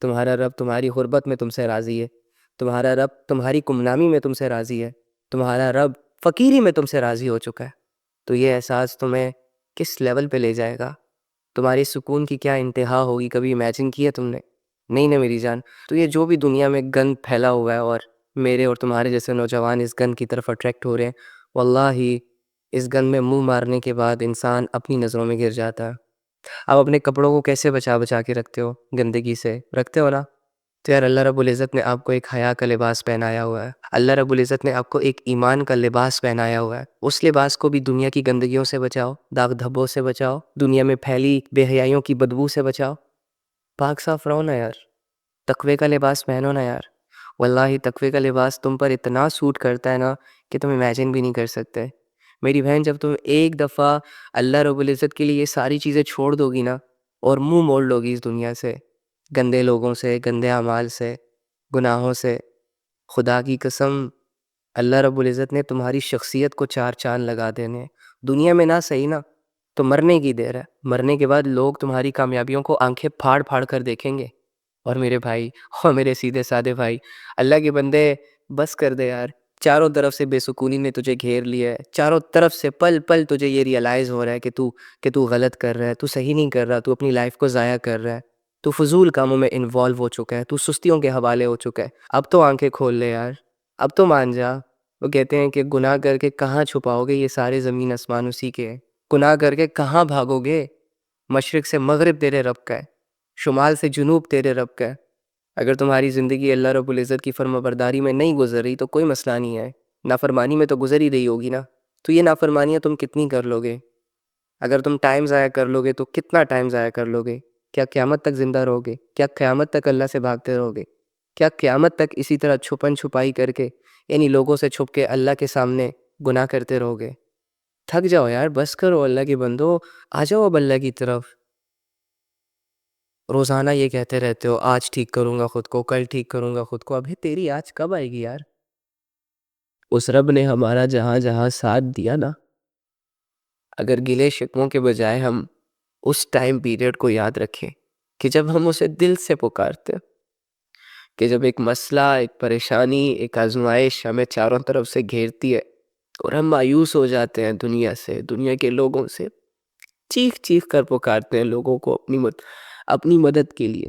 تمہارا رب تمہاری غربت میں تم سے راضی ہے، تمہارا رب تمہاری گمنامی میں تم سے راضی ہے، تمہارا رب فقیری میں تم سے راضی ہو چکا ہے۔ تو یہ احساس تمہیں کس لیول پہ لے جائے گا، تمہاری سکون کی کیا انتہا ہوگی، کبھی امیجن کیا تم نے؟ نہیں نا میری جان۔ تو یہ جو بھی دنیا میں گند پھیلا ہوا ہے، اور میرے اور تمہارے جیسے نوجوان اس گند کی طرف اٹریکٹ ہو رہے ہیں، واللہ اس گند میں منہ مارنے کے بعد انسان اپنی نظروں میں گر جاتا ہے۔ آپ اپنے کپڑوں کو کیسے بچا بچا کے رکھتے ہو؟ گندگی سے رکھتے ہو نا؟ تو یار اللہ رب العزت نے آپ کو ایک حیا کا لباس پہنایا ہوا ہے، اللہ رب العزت نے آپ کو ایک ایمان کا لباس پہنایا ہوا ہے۔ اس لباس کو بھی دنیا کی گندگیوں سے بچاؤ، داغ دھبوں سے بچاؤ، دنیا میں پھیلی بے حیائیوں کی بدبو سے بچاؤ۔ پاک صاف رہو نا یار، تقوی کا لباس پہنو نا یار۔ واللہ تقوی کا لباس تم پر اتنا سوٹ کرتا ہے نا کہ تم امیجن بھی نہیں کر سکتے۔ میری بہن، جب تم ایک دفعہ اللہ رب العزت کے لیے یہ ساری چیزیں چھوڑ دو گی نا، اور منہ موڑ لو گی اس دنیا سے، گندے لوگوں سے، گندے اعمال سے، گناہوں سے، خدا کی قسم اللہ رب العزت نے تمہاری شخصیت کو چار چاند لگا دینے۔ دنیا میں نہ صحیح نا، تو مرنے کی دیر ہے، مرنے کے بعد لوگ تمہاری کامیابیوں کو آنکھیں پھاڑ پھاڑ کر دیکھیں گے۔ اور میرے بھائی اور میرے سیدھے سادے بھائی، اللہ کے بندے، بس کر دے یار۔ چاروں طرف سے بے سکونی نے تجھے گھیر لیا ہے، چاروں طرف سے پل پل تجھے یہ ریئلائز ہو رہا ہے کہ تو غلط کر رہا ہے، تو صحیح نہیں کر رہا، تو اپنی لائف کو ضائع کر رہا ہے، تو فضول کاموں میں انوالو ہو چکا ہے، تو سستیوں کے حوالے ہو چکا ہے۔ اب تو آنکھیں کھول لے یار، اب تو مان جا۔ وہ کہتے ہیں کہ گناہ کر کے کہاں چھپاؤ گے، یہ سارے زمین آسمان اسی کے ہیں۔ گناہ کر کے کہاں بھاگو گے، مشرق سے مغرب تیرے رب کا ہے، شمال سے جنوب تیرے رب کا ہے۔ اگر تمہاری زندگی اللہ رب العزت کی فرما برداری میں نہیں گزر رہی تو کوئی مسئلہ نہیں ہے، نافرمانی میں تو گزر ہی رہی ہوگی نا۔ تو یہ نافرمانیاں تم کتنی کر لو گے؟ اگر تم ٹائم ضائع کر لو گے تو کتنا ٹائم ضائع کر لو گے؟ کیا قیامت تک زندہ رہو گے؟ کیا قیامت تک اللہ سے بھاگتے رہو گے؟ کیا قیامت تک اسی طرح چھپن چھپائی کر کے، یعنی لوگوں سے چھپ کے اللہ کے سامنے گناہ کرتے رہو گے؟ تھک جاؤ یار، بس کرو اللہ کے بندو، آ جاؤ اب اللہ کی طرف۔ روزانہ یہ کہتے رہتے ہو آج ٹھیک کروں گا خود کو، کل ٹھیک کروں گا خود کو، ابھی تیری آج کب آئے گی یار؟ اس رب نے ہمارا جہاں جہاں ساتھ دیا نا، اگر گلے شکووں کے بجائے ہم اس ٹائم پیریڈ کو یاد رکھیں کہ جب ہم اسے دل سے پکارتے، کہ جب ایک مسئلہ، ایک پریشانی، ایک آزمائش ہمیں چاروں طرف سے گھیرتی ہے اور ہم مایوس ہو جاتے ہیں دنیا سے، دنیا کے لوگوں سے، چیخ چیخ کر پکارتے ہیں لوگوں کو اپنی مدد کے لیے،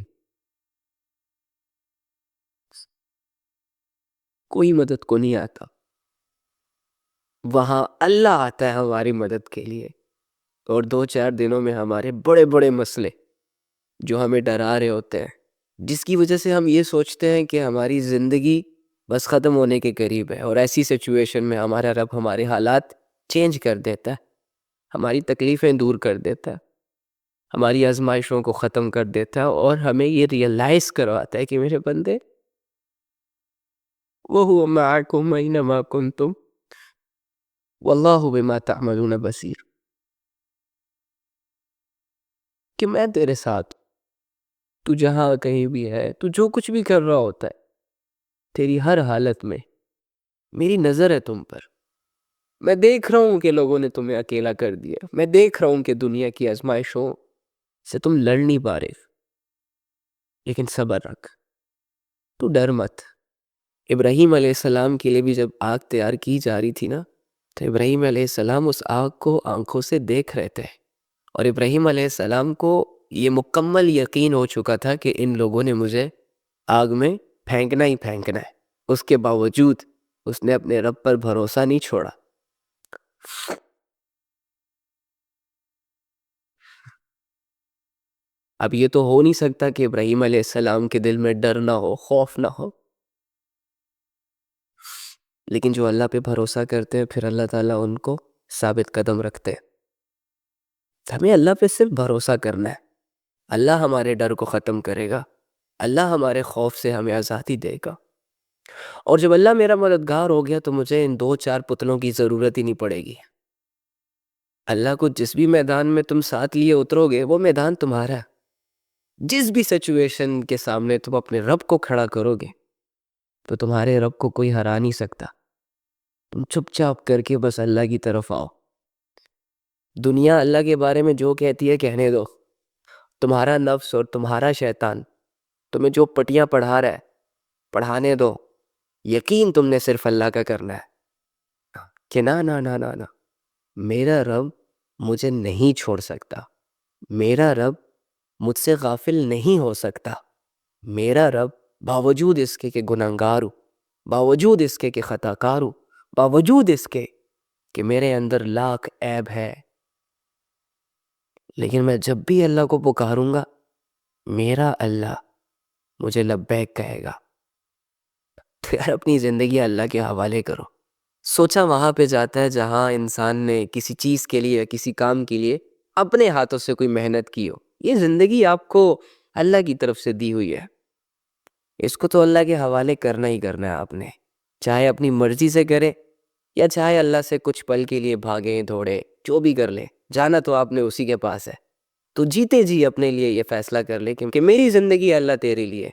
کوئی مدد کو نہیں آتا، وہاں اللہ آتا ہے ہماری مدد کے لیے۔ اور 2-4 دنوں میں ہمارے بڑے بڑے مسئلے جو ہمیں ڈرا رہے ہوتے ہیں، جس کی وجہ سے ہم یہ سوچتے ہیں کہ ہماری زندگی بس ختم ہونے کے قریب ہے، اور ایسی سچویشن میں ہمارا رب ہمارے حالات چینج کر دیتا ہے، ہماری تکلیفیں دور کر دیتا ہے، ہماری آزمائشوں کو ختم کر دیتا ہے، اور ہمیں یہ ریئلائز کرواتا ہے کہ میرے بندے، وَهُوَ مَعَكُمْ أَيْنَمَا كُنْتُمْ وَاللَّهُ بِمَا تَعْمَلُونَ بَصِيرٌ، کہ میں تیرے ساتھ، تو جہاں کہیں بھی ہے، تو جو کچھ بھی کر رہا ہوتا ہے، تیری ہر حالت میں میری نظر ہے تم پر۔ میں دیکھ رہا ہوں کہ لوگوں نے تمہیں اکیلا کر دیا، میں دیکھ رہا ہوں کہ دنیا کی آزمائشوں سے تم لڑ نہیں پا رہے، لیکن صبر رکھ، تو ڈر مت۔ ابراہیم علیہ السلام کے لیے بھی جب آگ تیار کی جا رہی تھی نا، تو ابراہیم علیہ السلام اس آگ کو آنکھوں سے دیکھ رہے تھے، اور ابراہیم علیہ السلام کو یہ مکمل یقین ہو چکا تھا کہ ان لوگوں نے مجھے آگ میں پھینکنا ہی پھینکنا ہے۔ اس کے باوجود اس نے اپنے رب پر بھروسہ نہیں چھوڑا۔ اب یہ تو ہو نہیں سکتا کہ ابراہیم علیہ السلام کے دل میں ڈر نہ ہو، خوف نہ ہو، لیکن جو اللہ پہ بھروسہ کرتے ہیں پھر اللہ تعالیٰ ان کو ثابت قدم رکھتے ہیں۔ ہمیں اللہ پہ صرف بھروسہ کرنا ہے، اللہ ہمارے ڈر کو ختم کرے گا، اللہ ہمارے خوف سے ہمیں آزادی دے گا۔ اور جب اللہ میرا مددگار ہو گیا تو مجھے ان 2-4 پتلوں کی ضرورت ہی نہیں پڑے گی۔ اللہ کو جس بھی میدان میں تم ساتھ لیے اترو گے وہ میدان تمہارا ہے۔ جس بھی سچویشن کے سامنے تم اپنے رب کو کھڑا کرو گے تو تمہارے رب کو کوئی ہرا نہیں سکتا۔ تم چپ چاپ کر کے بس اللہ کی طرف آؤ۔ دنیا اللہ کے بارے میں جو کہتی ہے کہنے دو، تمہارا نفس اور تمہارا شیطان تمہیں جو پٹیاں پڑھا رہا ہے پڑھانے دو، یقین تم نے صرف اللہ کا کرنا ہے کہ نا نا نا نا نا، میرا رب مجھے نہیں چھوڑ سکتا، میرا رب مجھ سے غافل نہیں ہو سکتا، میرا رب باوجود اس کے کہ گنہگار ہوں، باوجود اس کے کہ خطا کار ہوں، باوجود اس کے کہ میرے اندر لاکھ عیب ہے، لیکن میں جب بھی اللہ کو پکاروں گا میرا اللہ مجھے لبیک کہے گا۔ تو یار اپنی زندگی اللہ کے حوالے کرو۔ سوچا وہاں پہ جاتا ہے جہاں انسان نے کسی چیز کے لیے کسی کام کے لیے اپنے ہاتھوں سے کوئی محنت کی ہو۔ یہ زندگی آپ کو اللہ کی طرف سے دی ہوئی ہے، اس کو تو اللہ کے حوالے کرنا ہی کرنا ہے آپ نے، چاہے اپنی مرضی سے کرے یا چاہے اللہ سے کچھ پل کے لیے بھاگیں دوڑے، جو بھی کر لیں، جانا تو آپ نے اسی کے پاس ہے۔ تو جیتے جی اپنے لیے یہ فیصلہ کر لے کہ میری زندگی اللہ تیرے لیے،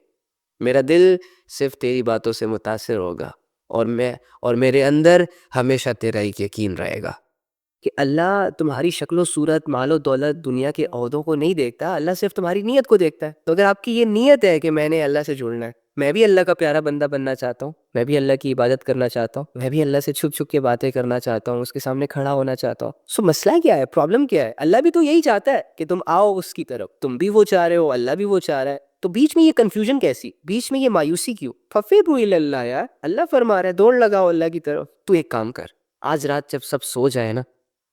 میرا دل صرف تیری باتوں سے متاثر ہوگا، اور میرے اندر ہمیشہ تیرا ایک یقین رہے گا کہ اللہ تمہاری شکل و صورت، مال و دولت، دنیا کے عہدوں کو نہیں دیکھتا، اللہ صرف تمہاری نیت کو دیکھتا ہے۔ تو اگر آپ کی یہ نیت ہے کہ میں نے اللہ سے جڑنا ہے، میں بھی اللہ کا پیارا بندہ بننا چاہتا ہوں، میں بھی اللہ کی عبادت کرنا چاہتا ہوں، میں بھی اللہ سے چھپ چھپ کے باتیں کرنا چاہتا ہوں، اس کے سامنے کھڑا ہونا چاہتا ہوں، سو مسئلہ کیا ہے، پرابلم کیا ہے؟ اللہ بھی تو یہی چاہتا ہے کہ تم آؤ اس کی طرف، تم بھی وہ چاہ رہے ہو، اللہ بھی وہ چاہ رہا ہے، تو بیچ میں یہ کنفیوژن کیسی، بیچ میں یہ مایوسی کیوں؟ ففروا الی اللہ، یار اللہ فرما رہا ہے دوڑ لگاؤ اللہ کی طرف۔ تو ایک کام کر، آج رات جب سب سو جائے نا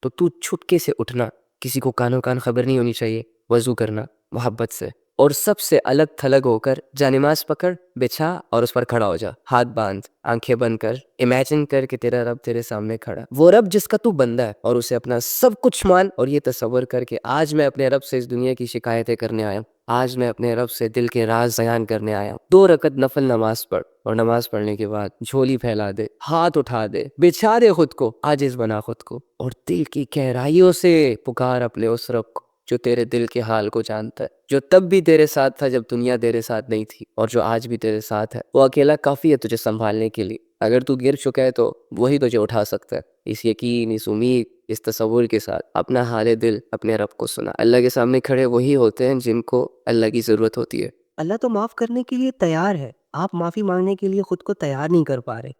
تو چھٹکے سے اٹھنا، کسی کو کانوں کان خبر نہیں ہونی چاہیے، وضو کرنا محبت سے، اور سب سے الگ تھلگ ہو کر جانماز پکڑ، بچھا اور اس پر کھڑا ہو جا، ہاتھ باندھ، آنکھیں بند کر، امیجن کر کہ تیرا رب تیرے سامنے کھڑا، وہ رب جس کا تو بندہ ہے، اور اسے اپنا سب کچھ مان، اور یہ تصور کر کہ آج میں اپنے رب سے اس دنیا کی شکایتیں کرنے آیا ہوں، آج میں اپنے رب سے دل کے راز بیان کرنے آیا ہوں۔ 2 رکعت نفل نماز پڑھ، اور نماز پڑھنے کے بعد جھولی پھیلا دے، ہاتھ اٹھا دے، بچھا دے خود کو، عاجز بنا خود کو، اور دل کی گہرائیوں سے پکار اپنے اس رب کو جو تیرے دل کے حال کو جانتا ہے، جو تب بھی تیرے ساتھ تھا جب دنیا تیرے ساتھ نہیں تھی، اور جو آج بھی تیرے ساتھ ہے۔ وہ اکیلا کافی ہے تجھے سنبھالنے کے لیے، اگر تو گر چکا ہے تو وہی تجھے اٹھا سکتا ہے۔ اس یقین، اس امید، اس تصور کے ساتھ اپنا حال دل اپنے رب کو سنا۔ اللہ کے سامنے کھڑے وہی ہوتے ہیں جن کو اللہ کی ضرورت ہوتی ہے۔ اللہ تو معاف کرنے کے لیے تیار ہے، آپ معافی مانگنے کے لیے خود کو تیار نہیں کر پا رہے۔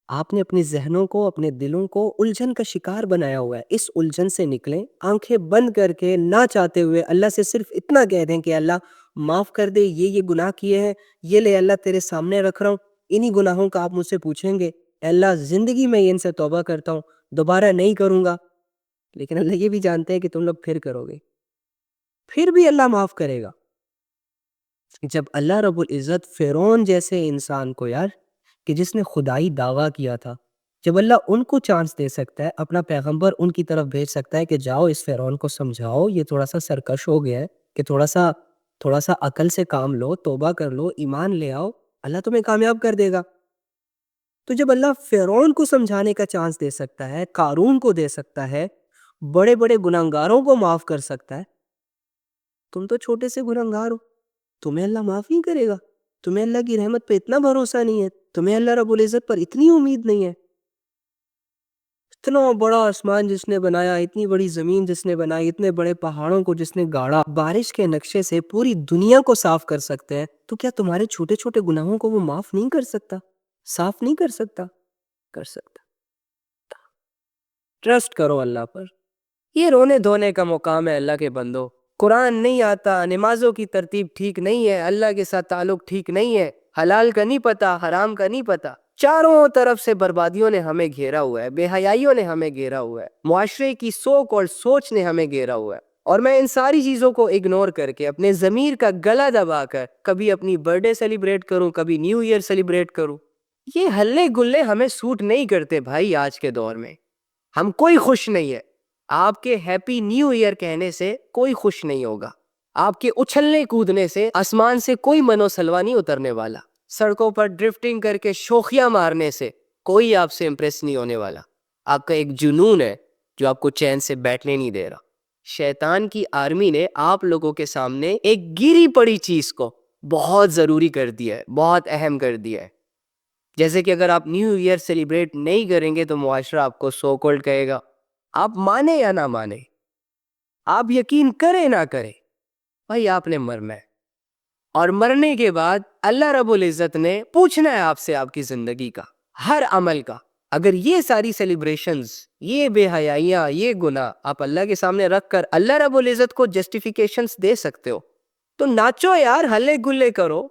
آپ نے اپنی ذہنوں کو، اپنے دلوں کو الجھن کا شکار بنایا ہوا ہے۔ اس الجھن سے نکلیں، آنکھیں بند کر کے، نہ چاہتے ہوئے اللہ سے صرف اتنا کہہ دیں کہ اللہ معاف کر دے، یہ گناہ کیے ہیں، یہ لے اللہ تیرے سامنے رکھ رہا ہوں، انہی گناہوں کا آپ مجھ سے پوچھیں گے، اے اللہ زندگی میں ان سے توبہ کرتا ہوں، دوبارہ نہیں کروں گا۔ لیکن اللہ یہ بھی جانتے ہیں کہ تم لوگ پھر کرو گے، پھر بھی اللہ معاف کرے گا۔ جب اللہ رب العزت فرعون جیسے انسان کو، یار کہ جس نے خدائی دعویٰ کیا تھا، جب اللہ ان کو چانس دے سکتا ہے، اپنا پیغمبر ان کی طرف بھیج سکتا ہے کہ جاؤ اس فرعون کو سمجھاؤ، یہ تھوڑا سا سرکش ہو گیا ہے، کہ تھوڑا سا عقل سے کام لو، توبہ کر لو، ایمان لے آؤ، اللہ تمہیں کامیاب کر دے گا۔ تو جب اللہ فرعون کو سمجھانے کا چانس دے سکتا ہے، قارون کو دے سکتا ہے، بڑے بڑے گنہگاروں کو معاف کر سکتا ہے، تم تو چھوٹے سے گنہگار ہو، تمہیں اللہ معاف نہیں کرے گا؟ تمہیں اللہ کی رحمت پہ اتنا بھروسہ نہیں ہے؟ تمہیں اللہ رب العزت پر اتنی امید نہیں ہے؟ اتنا بڑا آسمان جس نے بنایا، اتنی بڑی زمین جس نے بنائی، اتنے بڑے پہاڑوں کو جس نے گاڑا، بارش کے نقشے سے پوری دنیا کو صاف کر سکتے ہیں، تو کیا تمہارے چھوٹے چھوٹے گناہوں کو وہ معاف نہیں کر سکتا؟ صاف نہیں کر سکتا؟ کر سکتا۔ ٹرسٹ کرو اللہ پر۔ یہ رونے دھونے کا مقام ہے اللہ کے بندو۔ قرآن نہیں آتا، نمازوں کی ترتیب ٹھیک نہیں ہے، اللہ کے ساتھ تعلق ٹھیک نہیں ہے، حلال کا نہیں پتا، حرام کا نہیں پتا، چاروں طرف سے بربادیوں نے ہمیں گھیرا ہوا ہے، بے حیائیوں نے ہمیں گھیرا ہوا ہے، معاشرے کی سوک اور سوچ نے ہمیں گھیرا ہوا ہے، اور میں ان ساری چیزوں کو اگنور کر کے اپنے ضمیر کا گلا دبا کر کبھی اپنی برتھ ڈے سیلیبریٹ کروں، کبھی نیو ایئر سیلیبریٹ کروں۔ یہ ہلے گلے ہمیں سوٹ نہیں کرتے بھائی۔ آج کے دور میں ہم کوئی خوش نہیں ہے، آپ کے ہیپی نیو ایئر کہنے سے کوئی خوش نہیں ہوگا، آپ کے اچھلنے کودنے سے آسمان سے کوئی منو سلوا نہیں اترنے والا، سڑکوں پر ڈرفٹنگ کر کے شوخیاں مارنے سے کوئی آپ سے امپریس نہیں ہونے والا۔ آپ کا ایک جنون ہے جو آپ کو چین سے بیٹھنے نہیں دے رہا۔ شیطان کی آرمی نے آپ لوگوں کے سامنے ایک گری پڑی چیز کو بہت ضروری کر دیا ہے، بہت اہم کر دیا ہے۔ جیسے کہ اگر آپ نیو ایئر سیلیبریٹ نہیں کریں گے تو معاشرہ آپ کو سو کولڈ کہے گا، آپ مانے یا نہ مانے، آپ یقین کریں نہ کریں، بھائی آپ نے مرنا ہے۔ اور مرنے کے بعد اللہ رب العزت نے پوچھنا ہے آپ سے آپ کی زندگی کا ہر عمل کا. اگر یہ ساری سیلیبریشنز، یہ بے حیائیاں، یہ گناہ آپ اللہ کے سامنے رکھ کر اللہ رب العزت کو جسٹیفیکیشنز دے سکتے ہو تو ناچو یار، ہلے گلے کرو،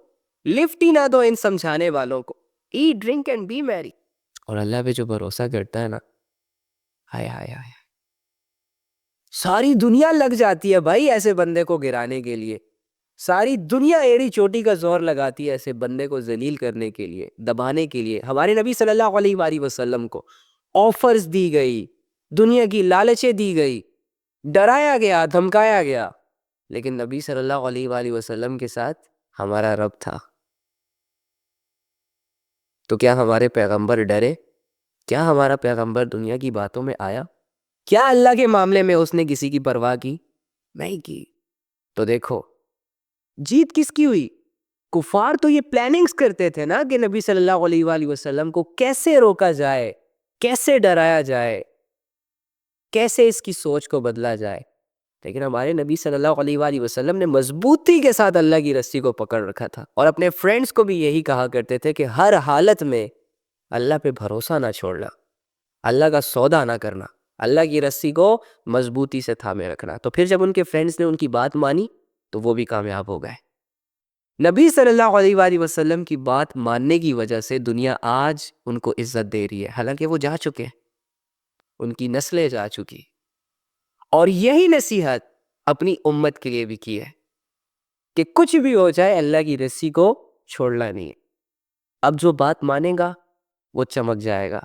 لفٹ ہی نہ دو ان سمجھانے والوں کو. ایٹ ڈرنک اینڈ بی میری. اور اللہ پہ جو بھروسہ کرتا ہے نا، ہائے ہائے ہائے، ساری دنیا لگ جاتی ہے بھائی ایسے بندے کو گرانے کے لیے. ساری دنیا ایڑی چوٹی کا زور لگاتی ہے ایسے بندے کو ذلیل کرنے کے لیے، دبانے کے لیے. ہمارے نبی صلی اللہ علیہ وآلہ وسلم کو آفرز دی گئی، دنیا کی لالچیں دی گئی، ڈرایا گیا، دھمکایا گیا، لیکن نبی صلی اللہ علیہ وآلہ وسلم کے ساتھ ہمارا رب تھا. تو کیا ہمارے پیغمبر ڈرے؟ کیا ہمارا پیغمبر دنیا کی باتوں میں آیا؟ کیا اللہ کے معاملے میں اس نے کسی کی پرواہ کی؟ نہیں کی. تو دیکھو جیت کس کی ہوئی؟ کفار تو یہ پلاننگز کرتے تھے نا کہ نبی صلی اللہ علیہ وآلہ وسلم کو کیسے روکا جائے، کیسے ڈرایا جائے، کیسے اس کی سوچ کو بدلا جائے. لیکن ہمارے نبی صلی اللہ علیہ وآلہ وسلم نے مضبوطی کے ساتھ اللہ کی رسی کو پکڑ رکھا تھا، اور اپنے فرینڈز کو بھی یہی کہا کرتے تھے کہ ہر حالت میں اللہ پہ بھروسہ نہ چھوڑنا، اللہ کا سودا نہ کرنا، اللہ کی رسی کو مضبوطی سے تھامے رکھنا. تو پھر جب ان کے فرینڈز نے ان کی بات مانی تو وہ بھی کامیاب ہو گئے. نبی صلی اللہ علیہ وآلہ وسلم کی بات ماننے کی وجہ سے دنیا آج ان کو عزت دے رہی ہے، حالانکہ وہ جا چکے، ان کی نسلیں جا چکی. اور یہی نصیحت اپنی امت کے لیے بھی کی ہے کہ کچھ بھی ہو جائے اللہ کی رسی کو چھوڑنا نہیں ہے. اب جو بات مانے گا وہ چمک جائے گا،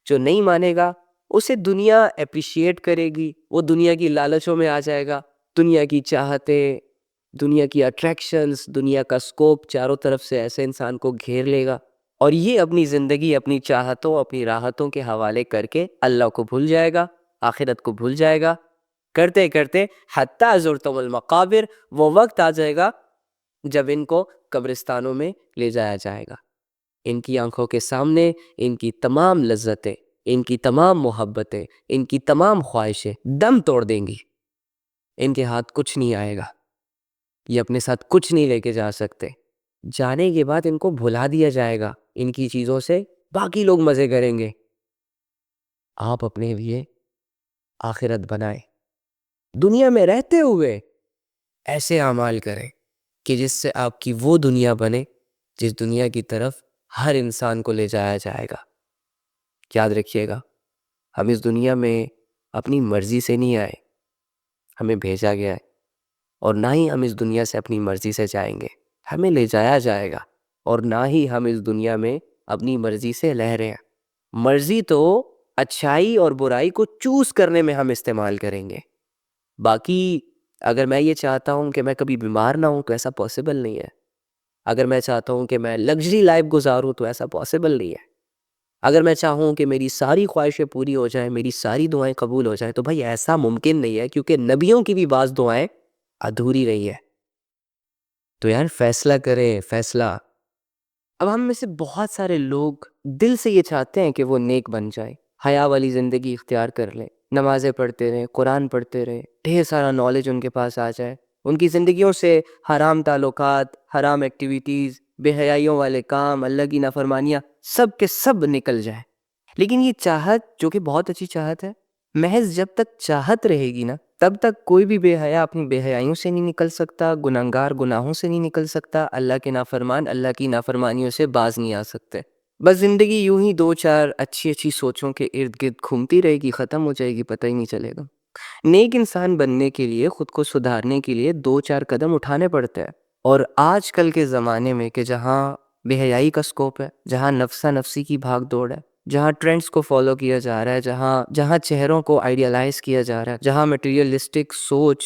جو نہیں مانے گا اسے دنیا اپریشیٹ کرے گی، وہ دنیا کی لالچوں میں آ جائے گا. دنیا کی چاہتیں، دنیا کی اٹریکشنز، دنیا کا سکوپ چاروں طرف سے ایسے انسان کو گھیر لے گا، اور یہ اپنی زندگی اپنی چاہتوں، اپنی راحتوں کے حوالے کر کے اللہ کو بھول جائے گا، آخرت کو بھول جائے گا. کرتے کرتے حتیٰ زرتم المقابر، وہ وقت آ جائے گا جب ان کو قبرستانوں میں لے جایا جائے گا. ان کی آنکھوں کے سامنے ان کی تمام لذتیں، ان کی تمام محبتیں، ان کی تمام خواہشیں دم توڑ دیں گی. ان کے ہاتھ کچھ نہیں آئے گا، یہ اپنے ساتھ کچھ نہیں لے کے جا سکتے. جانے کے بعد ان کو بھلا دیا جائے گا، ان کی چیزوں سے باقی لوگ مزے کریں گے. آپ اپنے لیے آخرت بنائیں، دنیا میں رہتے ہوئے ایسے اعمال کریں کہ جس سے آپ کی وہ دنیا بنے جس دنیا کی طرف ہر انسان کو لے جایا جائے گا. یاد رکھیے گا، ہم اس دنیا میں اپنی مرضی سے نہیں آئے، ہمیں بھیجا گیا ہے، اور نہ ہی ہم اس دنیا سے اپنی مرضی سے جائیں گے، ہمیں لے جایا جائے گا. اور نہ ہی ہم اس دنیا میں اپنی مرضی سے رہ رہے ہیں. مرضی تو اچھائی اور برائی کو چوز کرنے میں ہم استعمال کریں گے. باقی اگر میں یہ چاہتا ہوں کہ میں کبھی بیمار نہ ہوں تو ایسا پاسبل نہیں ہے. اگر میں چاہتا ہوں کہ میں لگژری لائف گزاروں تو ایسا پاسبل نہیں ہے. اگر میں چاہوں کہ میری ساری خواہشیں پوری ہو جائیں، میری ساری دعائیں قبول ہو جائیں، تو بھائی ایسا ممکن نہیں ہے، کیونکہ نبیوں کی بھی بعض دعائیں ادھوری رہی ہے. تو یار فیصلہ کریں، فیصلہ. اب ہم میں سے بہت سارے لوگ دل سے یہ چاہتے ہیں کہ وہ نیک بن جائے، حیا والی زندگی اختیار کر لیں، نمازیں پڑھتے رہیں، قرآن پڑھتے رہیں، ڈھیر سارا نالج ان کے پاس آ جائے، ان کی زندگیوں سے حرام تعلقات، حرام ایکٹیویٹیز، بے حیائیوں والے کام، اللہ کی نافرمانیاں سب کے سب نکل جائیں. لیکن یہ چاہت جو کہ بہت اچھی چاہت ہے، محض جب تک چاہت رہے گی نا تب تک کوئی بھی بے حیا اپنی بے حیائیوں سے نہیں نکل سکتا، گناہگار گناہوں سے نہیں نکل سکتا، اللہ کے نافرمان اللہ کی نافرمانیوں سے باز نہیں آ سکتے. بس زندگی یوں ہی دو چار اچھی اچھی سوچوں کے ارد گرد گھومتی رہے گی، ختم ہو جائے گی، پتہ ہی نہیں چلے گا. نیک انسان بننے کے لیے، خود کو سدھارنے کے لیے دو چار قدم اٹھانے پڑتے ہیں. اور آج کل کے زمانے میں کہ جہاں بے حیائی کا سکوپ ہے، جہاں نفسا نفسی کی بھاگ دوڑ ہے، جہاں ٹرینڈز کو فالو کیا جا رہا ہے، جہاں چہروں کو آئیڈیالائز کیا جا رہا ہے، جہاں میٹیریلسٹک سوچ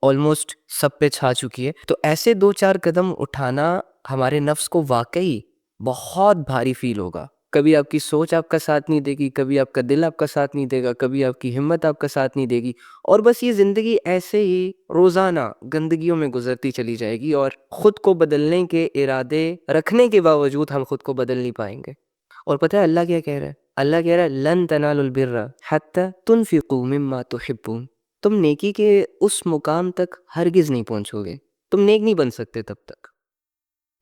آلموسٹ سب پہ چھا چکی ہے، تو ایسے دو چار قدم اٹھانا ہمارے نفس کو واقعی بہت بھاری فیل ہوگا. کبھی آپ کی سوچ آپ کا ساتھ نہیں دے گی، کبھی آپ کا دل آپ کا ساتھ نہیں دے گا، کبھی آپ کی ہمت آپ کا ساتھ نہیں دے گی، اور بس یہ زندگی ایسے ہی روزانہ گندگیوں میں گزرتی چلی جائے گی، اور خود کو بدلنے کے ارادے رکھنے کے باوجود ہم خود کو بدل نہیں پائیں گے. اور پتہ ہے اللہ کیا کہہ رہا ہے؟ اللہ کہہ رہا ہے لن تنالوا البر حتی تنفقوا مما تحبون. تم نیکی کے اس مقام تک ہرگز نہیں پہنچو گے، تم نیک نہیں بن سکتے تب تک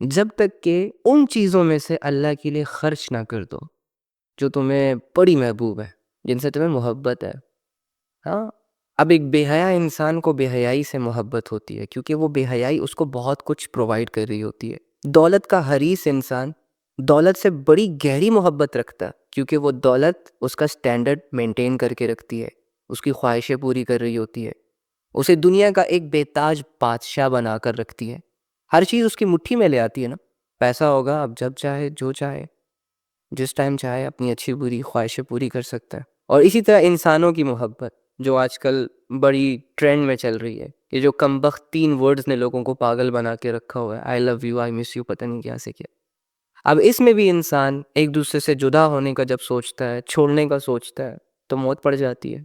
جب تک کہ ان چیزوں میں سے اللہ کے لیے خرچ نہ کر دو جو تمہیں بڑی محبوب ہے، جن سے تمہیں محبت ہے۔ ہاں، اب ایک بے حیا انسان کو بے حیائی سے محبت ہوتی ہے کیونکہ وہ بے حیائی اس کو بہت کچھ پرووائڈ کر رہی ہوتی ہے۔ دولت کا حریص انسان دولت سے بڑی گہری محبت رکھتا ہے کیونکہ وہ دولت اس کا سٹینڈرڈ مینٹین کر کے رکھتی ہے، اس کی خواہشیں پوری کر رہی ہوتی ہے، اسے دنیا کا ایک بے تاج بادشاہ بنا کر رکھتی ہے، ہر چیز اس کی مٹھی میں لے آتی ہے نا۔ پیسہ ہوگا، اب جب چاہے جو چاہے جس ٹائم چاہے اپنی اچھی بری خواہشیں پوری کر سکتا ہے۔ اور اسی طرح انسانوں کی محبت جو آج کل بڑی ٹرینڈ میں چل رہی ہے، یہ جو کمبخت 3 ورڈز نے لوگوں کو پاگل بنا کے رکھا ہوا ہے، آئی love you, I miss you, پتہ نہیں کیا سے کیا۔ اب اس میں بھی انسان ایک دوسرے سے جدا ہونے کا جب سوچتا ہے، چھوڑنے کا سوچتا ہے، تو موت پڑ جاتی ہے۔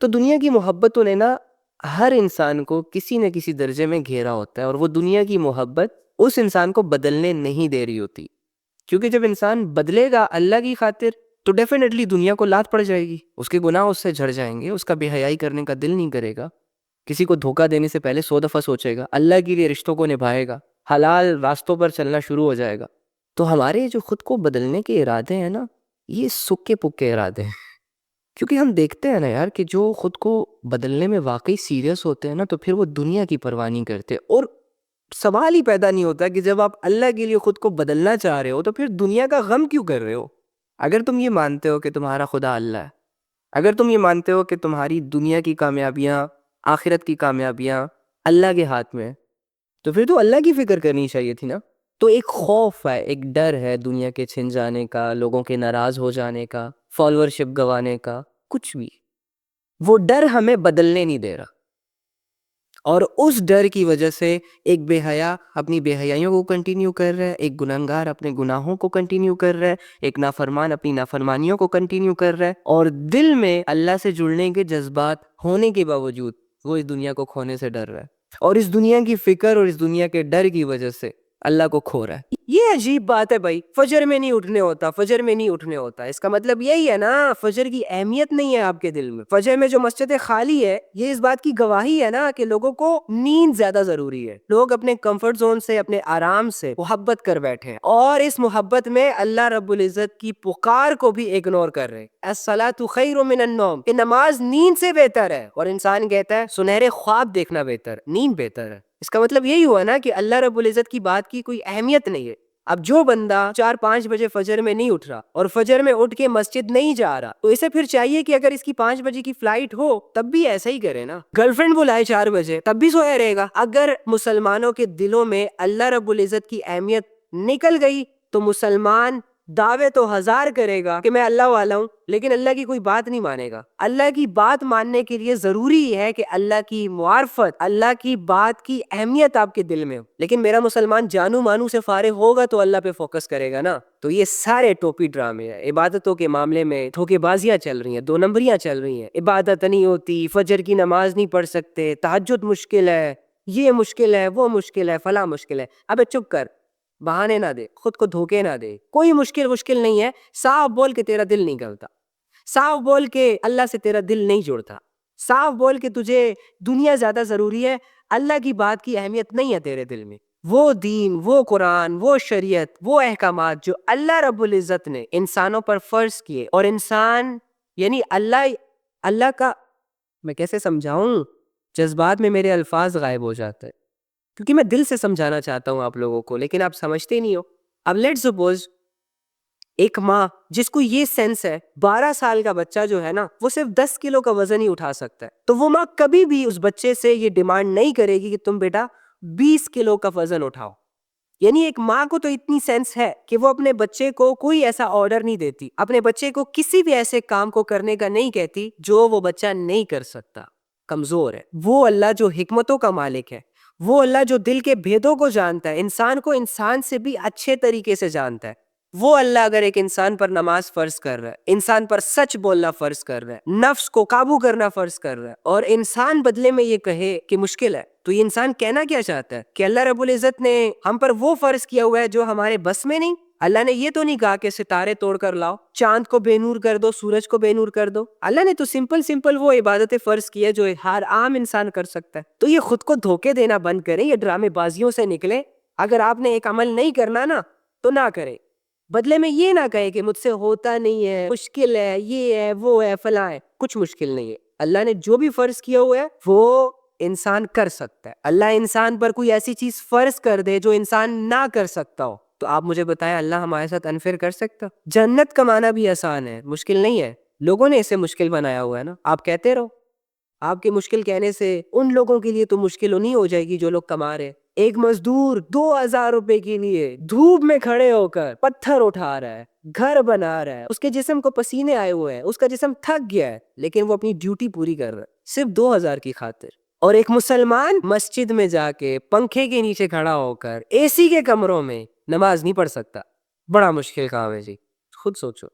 تو دنیا کی محبتوں نے نا ہر انسان کو کسی نہ کسی درجے میں گھیرا ہوتا ہے، اور وہ دنیا کی محبت اس انسان کو بدلنے نہیں دے رہی ہوتی، کیونکہ جب انسان بدلے گا اللہ کی خاطر تو ڈیفینیٹلی دنیا کو لات پڑ جائے گی، اس کے گناہ اس سے جھڑ جائیں گے، اس کا بے حیائی کرنے کا دل نہیں کرے گا، کسی کو دھوکہ دینے سے پہلے 100 دفعہ سوچے گا، اللہ کے لیے رشتوں کو نبھائے گا، حلال راستوں پر چلنا شروع ہو جائے گا۔ تو ہمارے جو خود کو بدلنے کے ارادے ہیں نا، یہ سکے پکے ارادے ہیں، کیونکہ ہم دیکھتے ہیں نا یار کہ جو خود کو بدلنے میں واقعی سیریس ہوتے ہیں نا، تو پھر وہ دنیا کی پرواہ نہیں کرتے، اور سوال ہی پیدا نہیں ہوتا کہ جب آپ اللہ کے لیے خود کو بدلنا چاہ رہے ہو تو پھر دنیا کا غم کیوں کر رہے ہو؟ اگر تم یہ مانتے ہو کہ تمہارا خدا اللہ ہے، اگر تم یہ مانتے ہو کہ تمہاری دنیا کی کامیابیاں، آخرت کی کامیابیاں اللہ کے ہاتھ میں، تو پھر تو اللہ کی فکر کرنی چاہیے تھی نا۔ تو ایک خوف ہے، ایک ڈر ہے دنیا کے چھن جانے کا، لوگوں کے ناراض ہو جانے کا، فالوورشپ گوانے کا، کچھ بھی، وہ ڈر ہمیں بدلنے نہیں دے رہا، اور اس ڈر کی وجہ سے ایک بے حیا اپنی بے حیائیوں کو کنٹینیو کر رہا ہے، ایک گنہگار اپنے گناہوں کو کنٹینیو کر رہا ہے، ایک نافرمان اپنی نافرمانیوں کو کنٹینیو کر رہا ہے، اور دل میں اللہ سے جڑنے کے جذبات ہونے کے باوجود وہ اس دنیا کو کھونے سے ڈر رہا ہے، اور اس دنیا کی فکر اور اس دنیا کے ڈر کی وجہ سے اللہ کو کھو رہا ہے۔ یہ عجیب بات ہے بھائی، فجر میں نہیں اٹھنے ہوتا، فجر میں نہیں اٹھنے ہوتا، اس کا مطلب یہی ہے نا فجر کی اہمیت نہیں ہے آپ کے دل میں۔ فجر میں جو مسجدیں خالی ہے، یہ اس بات کی گواہی ہے نا کہ لوگوں کو نیند زیادہ ضروری ہے، لوگ اپنے کمفرٹ زون سے، اپنے آرام سے محبت کر بیٹھے ہیں، اور اس محبت میں اللہ رب العزت کی پکار کو بھی اگنور کر رہے ہیں۔ الصلاۃ خیر من النوم، کہ نماز نیند سے بہتر ہے، اور انسان کہتا ہے سنہرے خواب دیکھنا بہتر، نیند بہتر ہے۔ اس کا مطلب یہی ہوا نا کہ اللہ رب العزت کی بات کی کوئی اہمیت نہیں ہے۔ اب جو بندہ 4-5 بجے فجر میں نہیں اٹھ رہا اور فجر میں اٹھ کے مسجد نہیں جا رہا، تو اسے پھر چاہیے کہ اگر اس کی 5 بجے کی فلائٹ ہو تب بھی ایسا ہی کرے نا، گرل فرینڈ بلائے 4 بجے تب بھی سویا رہے گا۔ اگر مسلمانوں کے دلوں میں اللہ رب العزت کی اہمیت نکل گئی تو مسلمان دعوے تو 1000 کرے گا کہ میں اللہ والا ہوں، لیکن اللہ کی کوئی بات نہیں مانے گا۔ اللہ کی بات ماننے کے لیے ضروری ہے کہ اللہ کی معرفت، اللہ کی بات کی اہمیت آپ کے دل میں ہو، لیکن میرا مسلمان جانو مانو سے فارغ ہوگا تو اللہ پہ فوکس کرے گا نا۔ تو یہ سارے ٹوپی ڈرامے ہیں، عبادتوں کے معاملے میں دھوکے بازیاں چل رہی ہیں، 2 نمبریاں چل رہی ہیں، عبادت نہیں ہوتی، فجر کی نماز نہیں پڑھ سکتے، تہجد مشکل ہے، یہ مشکل ہے، وہ مشکل ہے، فلاں مشکل ہے۔ ابے چپ کر، بہانے نہ دے، خود کو دھوکے نہ دے، کوئی مشکل نہیں ہے، صاف بول کے تیرا دل نہیں کرتا، صاف بول کے اللہ سے تیرا دل نہیں جڑتا، صاف بول کے تجھے دنیا زیادہ ضروری ہے، اللہ کی بات کی اہمیت نہیں ہے تیرے دل میں۔ وہ دین، وہ قرآن، وہ شریعت، وہ احکامات جو اللہ رب العزت نے انسانوں پر فرض کیے، اور انسان یعنی اللہ کا، میں کیسے سمجھاؤں، جذبات میں میرے الفاظ غائب ہو جاتے ہیں کیونکہ میں دل سے سمجھانا چاہتا ہوں آپ لوگوں کو، لیکن آپ سمجھتے نہیں ہو۔ اب لیٹس سپوز ایک ماں جس کو یہ سینس ہے 12 سال کا بچہ جو ہے نا وہ صرف 10 کلو کا وزن ہی اٹھا سکتا ہے، تو وہ ماں کبھی بھی اس بچے سے یہ ڈیمانڈ نہیں کرے گی کہ تم بیٹا 20 کلو کا وزن اٹھاؤ۔ یعنی ایک ماں کو تو اتنی سینس ہے کہ وہ اپنے بچے کو کوئی ایسا آرڈر نہیں دیتی، اپنے بچے کو کسی بھی ایسے کام کو کرنے کا نہیں کہتی جو وہ بچہ نہیں کر سکتا، کمزور ہے۔ وہ اللہ جو حکمتوں کا مالک ہے، وہ اللہ جو دل کے بھیدوں کو جانتا ہے، انسان کو انسان سے بھی اچھے طریقے سے جانتا ہے، وہ اللہ اگر ایک انسان پر نماز فرض کر رہا ہے، انسان پر سچ بولنا فرض کر رہا ہے، نفس کو قابو کرنا فرض کر رہا ہے، اور انسان بدلے میں یہ کہے کہ مشکل ہے، تو یہ انسان کہنا کیا چاہتا ہے کہ اللہ رب العزت نے ہم پر وہ فرض کیا ہوا ہے جو ہمارے بس میں نہیں۔ اللہ نے یہ تو نہیں کہا کہ ستارے توڑ کر لاؤ، چاند کو بے نور کر دو، سورج کو بے نور کر دو۔ اللہ نے تو سمپل وہ عبادتیں فرض کی ہے جو ہر عام انسان کر سکتا ہے۔ تو یہ خود کو دھوکے دینا بند کریں، یہ ڈرامے بازیوں سے نکلیں، اگر آپ نے ایک عمل نہیں کرنا نا تو نہ کرے، بدلے میں یہ نہ کہے کہ مجھ سے ہوتا نہیں ہے، مشکل ہے، یہ ہے، وہ ہے، فلاں ہے۔ کچھ مشکل نہیں ہے، اللہ نے جو بھی فرض کیا ہوا ہے وہ انسان کر سکتا ہے۔ اللہ انسان پر کوئی ایسی چیز فرض کر دے جو انسان نہ کر سکتا ہو تو آپ مجھے بتائیں اللہ ہمارے ساتھ انفیئر کر سکتا؟ جنت کمانا بھی آسان ہے، مشکل نہیں ہے، لوگوں نے اسے مشکل بنایا ہوا ہے نا۔ آپ کہتے رہو، آپ کے مشکل کہنے سے ان لوگوں کے لیے تو مشکل نہیں ہو جائے گی جو لوگ کما رہے۔ ایک مزدور 2000 روپے کے لیے دھوپ میں کھڑے ہو کر پتھر اٹھا رہا ہے، گھر بنا رہا ہے، اس کے جسم کو پسینے آئے ہوئے ہیں، اس کا جسم تھک گیا ہے، لیکن وہ اپنی ڈیوٹی پوری کر رہا ہے صرف 2000 کی خاطر۔ اور ایک مسلمان مسجد میں جا کے پنکھے کے نیچے کھڑا ہو کر اے سی کے کمروں میں نماز نہیں پڑھ سکتا۔ بڑا مشکل کام ہے جی، خود سوچو۔